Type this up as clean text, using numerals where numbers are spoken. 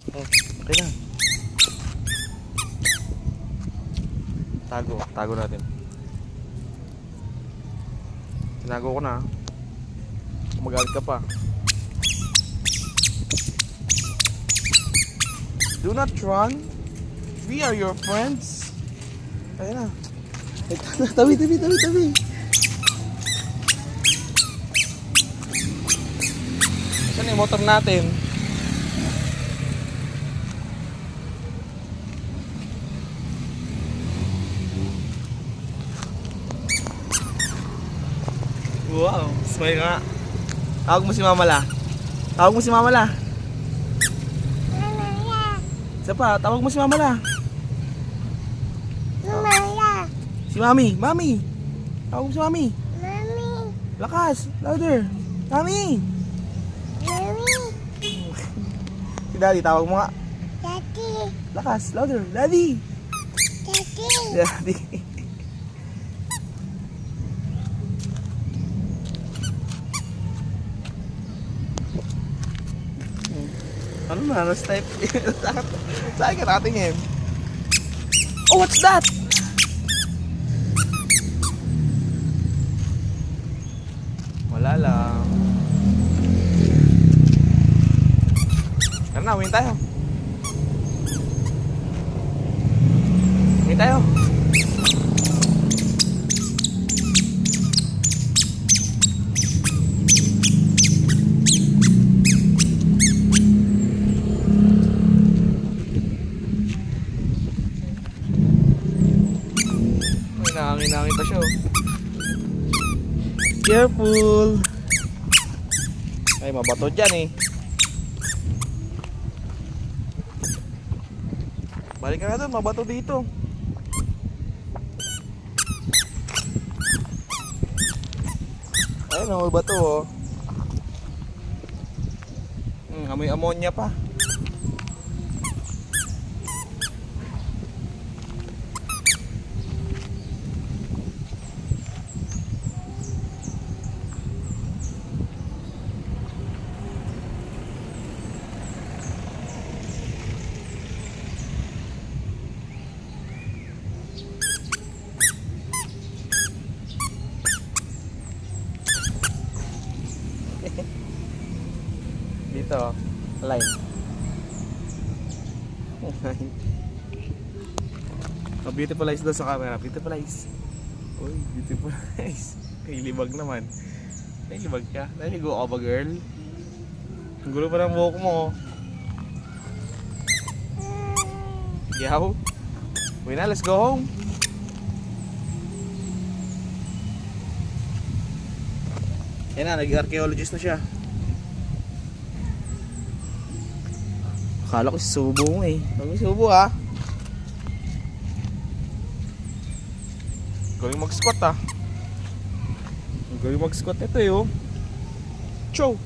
Okay na. Tago natin. Tinago ko na. Magalit ka pa. Do not run. We are your friends. Ayun na. Tabi. Saan yung motor natin? Wow, smile nga. Tawag mo si Mama La. Isa pa, tawag mo si Mama La. Si Mami. Tawag mo si Mami. Lakas, louder. Mami. Si Daddy, tawag mo nga. Lakas, louder. Daddy. Ano na? Nasa type? Saan ka nakatingin? Oh, what's that? Wala lang. Tara na, win tayo. Nangangin pa siya. Careful. Ay, mabato dyan eh. Balik ka na doon, mabato dito. Ayun, mabato oh. Amoy ammonia pa. Dito, line. Oh, beautiful eyes daw sa camera. Beautiful eyes. Uy, beautiful eyes. Nailibag naman. Nailibag ka? Naligo ka ba, girl? Ang gulo pa ng buhok mo. Yaw. Uy na, let's go home. Yan na, naging archaeologist na siya. Akala ko subo mo eh. Huwag mo subo ha. Galing mag-squat ha. Galing mag-squat ito eh oh. Chow!